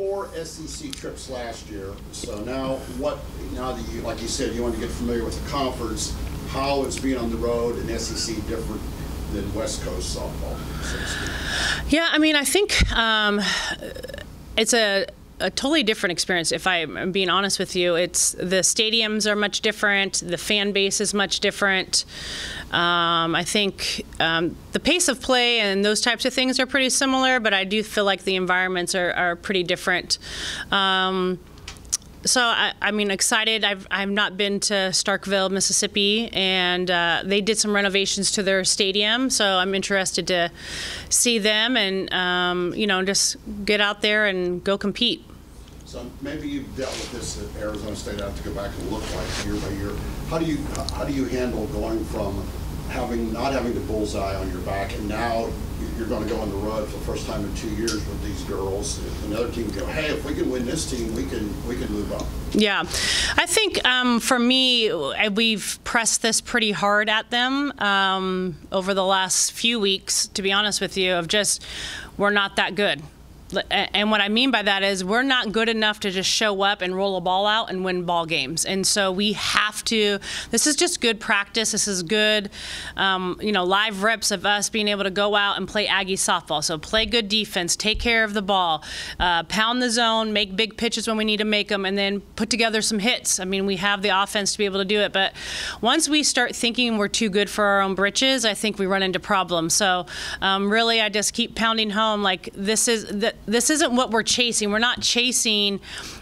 4 SEC trips last year. So now now that you, like you said, you want to get familiar with the conference, how is being on the road in SEC different than West Coast softball, so to speak? Yeah, I mean, I think it's a totally different experience. If I'm being honest with you, the stadiums are much different. The fan base is much different. I think the pace of play and those types of things are pretty similar, but I do feel like the environments are pretty different. So I mean, excited. I've not been to Starkville, Mississippi, and they did some renovations to their stadium. So I'm interested to see them and you know, just get out there and go compete. So maybe you've dealt with this at Arizona State. I have to go back and look like year by year. How do you handle going from not having the bullseye on your back, and now you're going to go on the road for the first time in 2 years with these girls, and the other team go, hey, if we can win this team, we can move up. Yeah, I think for me, we've pressed this pretty hard at them over the last few weeks, to be honest with you, of just, we're not that good. And what I mean by that is we're not good enough to just show up and roll a ball out and win ball games. And so we have to, this is just good practice. This is good, you know, live reps of us being able to go out and play Aggie softball. So play good defense, take care of the ball, pound the zone, make big pitches when we need to make them, and then put together some hits. I mean, we have the offense to be able to do it. But once we start thinking we're too good for our own britches, I think we run into problems. So really, I just keep pounding home, like, this isn't what we're chasing. We're not chasing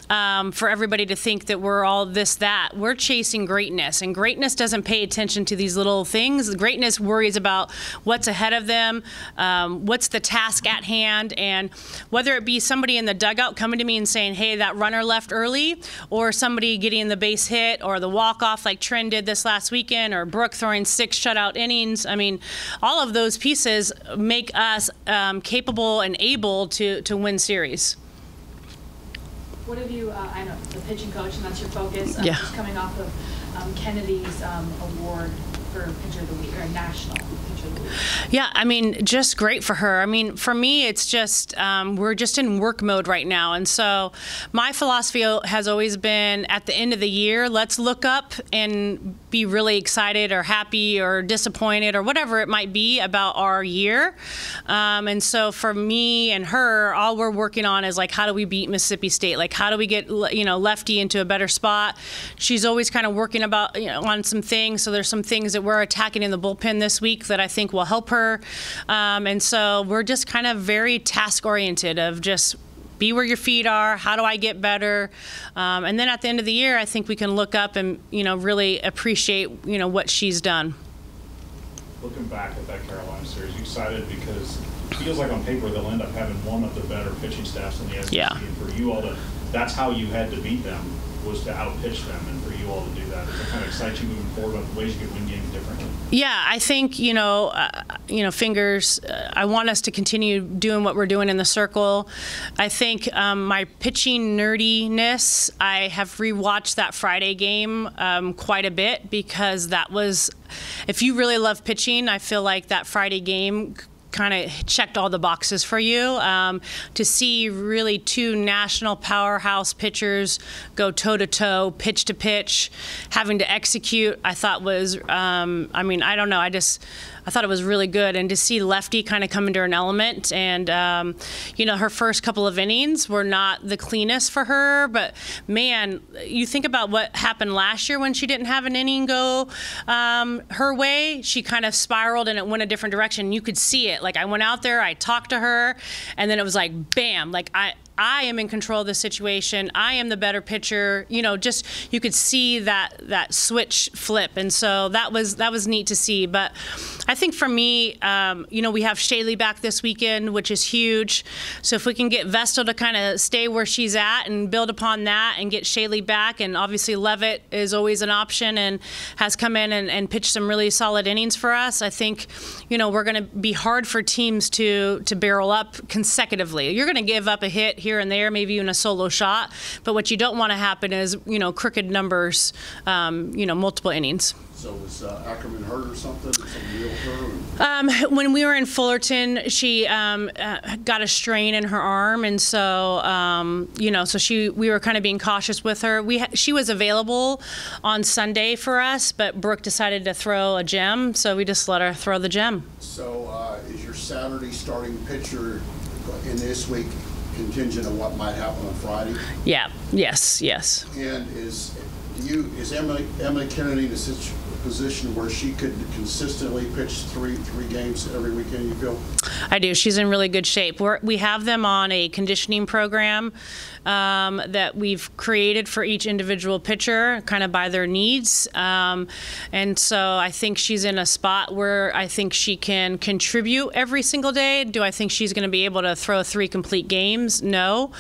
for everybody to think that we're all this, that. We're chasing greatness, and greatness doesn't pay attention to these little things. Greatness worries about what's ahead of them, what's the task at hand, and whether it be somebody in the dugout coming to me and saying, hey, that runner left early, or somebody getting the base hit, or the walk-off like Trin did this last weekend, or Brooke throwing 6 shutout innings. I mean, all of those pieces make us capable and able to win series. What have you, I know the pitching coach, and that's your focus, yeah. Just coming off of Kennedy's award for Pitcher of the Week, or National Pitcher of the Week. Yeah, I mean, just great for her. I mean, for me, it's just, we're just in work mode right now. And so my philosophy has always been, at the end of the year, let's look up and be really excited or happy or disappointed or whatever it might be about our year. And so for me and her, all we're working on is, like, how do we beat Mississippi State? Like, how do we get, you know, Lefty into a better spot? She's always kind of working about, you know, on some things. So there's some things that we're attacking in the bullpen this week that I think will help her. And so we're just kind of very task oriented of just be where your feet are. How do I get better? And then at the end of the year, I think we can look up and, you know, really appreciate, you know, what she's done. Looking back at that Carolina series, you excited because it feels like on paper they'll end up having one of the better pitching staffs in the SEC. Yeah. And for you all to, that's how you had to beat them, was to outpitch them, and for you all to do that. Does it kind of excite you moving forward about the ways you could win games differently? Yeah, I think, you know, fingers, I want us to continue doing what we're doing in the circle. I think my pitching nerdiness, I have rewatched that Friday game quite a bit, because that was, if you really love pitching, I feel like that Friday game kind of checked all the boxes for you. To see really 2 national powerhouse pitchers go toe-to-toe, pitch-to-pitch, having to execute, I thought was, I mean, I don't know, I thought it was really good. And to see Lefty kind of come into an element, and you know, her first couple of innings were not the cleanest for her, but man, you think about what happened last year when she didn't have an inning go her way. She kind of spiraled and it went a different direction. You could see it. Like, I went out there, I talked to her, and then it was like, bam, like I am in control of the situation. I am the better pitcher. You know, just, you could see that switch flip, and so that was neat to see. But I think for me, you know, we have Shaylee back this weekend, which is huge. So if we can get Vestal to kind of stay where she's at and build upon that, and get Shaylee back, and obviously Levitt is always an option and has come in and pitched some really solid innings for us. I think, you know, we're going to be hard for teams to barrel up consecutively. You're going to give up a hit here and there, maybe even a solo shot, but what you don't want to happen is, you know, crooked numbers, you know, multiple innings. So was Ackerman hurt or something? Did something deal with her? When we were in Fullerton, she got a strain in her arm, and so so we were kind of being cautious with her. She was available on Sunday for us, but Brooke decided to throw a gem, so we just let her throw the gem. So is your Saturday starting pitcher in this week contingent on what might happen on Friday? Yeah. Yes. And is Emily Kennedy in a position where she could consistently pitch three games every weekend, you feel? I do. She's in really good shape. We have them on a conditioning program that we've created for each individual pitcher, kind of by their needs. And so I think she's in a spot where I think she can contribute every single day. Do I think she's going to be able to throw 3 complete games? No.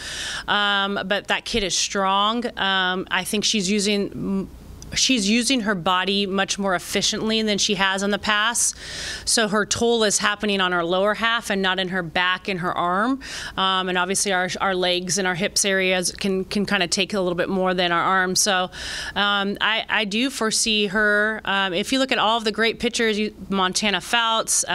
But that kid is strong. I think she's using her body much more efficiently than she has in the past. So her toll is happening on her lower half and not in her back and her arm. And obviously our legs and our hips areas can kind of take a little bit more than our arms. So I do foresee her, if you look at all of the great pitchers, Montana Fouts,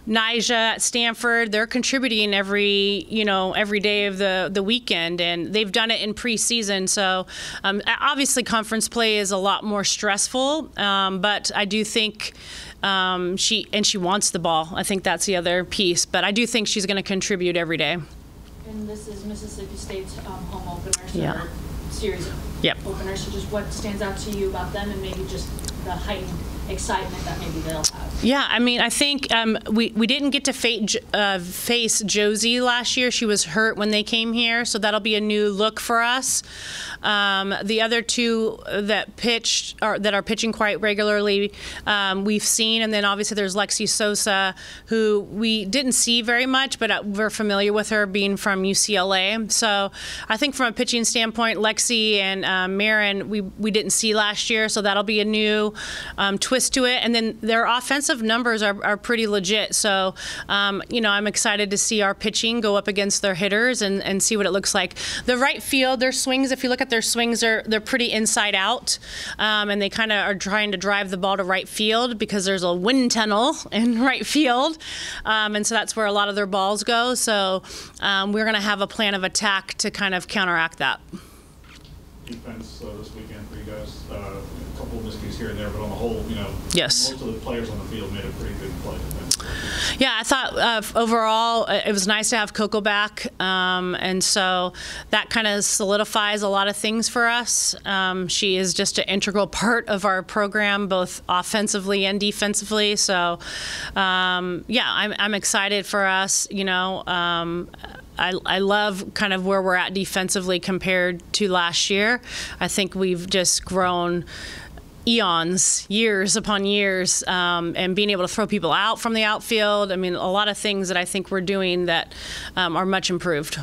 Nyjah at Stanford, they're contributing every day of the weekend, and they've done it in preseason. So obviously conference play is a lot more stressful, but I do think she wants the ball. I think that's the other piece, but I do think she's going to contribute every day. And this is Mississippi State's home opener, so Yeah. series opener. So just what stands out to you about them, and maybe just the heightened excitement that maybe they'll have? Yeah, I mean, I think we didn't get to face Josie last year. She was hurt when they came here, so that'll be a new look for us. The other 2 that that are pitching quite regularly, we've seen, and then obviously there's Lexi Sosa, who we didn't see very much, but we're familiar with her being from UCLA. So I think from a pitching standpoint, Lexi and Marin, we didn't see last year, so that'll be a new twist to it. And then their offensive numbers are pretty legit. So, I'm excited to see our pitching go up against their hitters and see what it looks like. The right field, their swings, if you look at their swings, they're pretty inside out, and they kind of are trying to drive the ball to right field because there's a wind tunnel in right field, and so that's where a lot of their balls go. So we're going to have a plan of attack to kind of counteract that. Defense this weekend for you guys. A couple of miscues here and there, but on the whole, Yes. most of the players on the field made a pretty good play defensively. Yeah, I thought overall it was nice to have Coco back, and so that kind of solidifies a lot of things for us. She is just an integral part of our program, both offensively and defensively. So, I'm excited for us. I love kind of where we're at defensively compared to last year. I think we've just grown years upon years, and being able to throw people out from the outfield. I mean, a lot of things that I think we're doing that are much improved.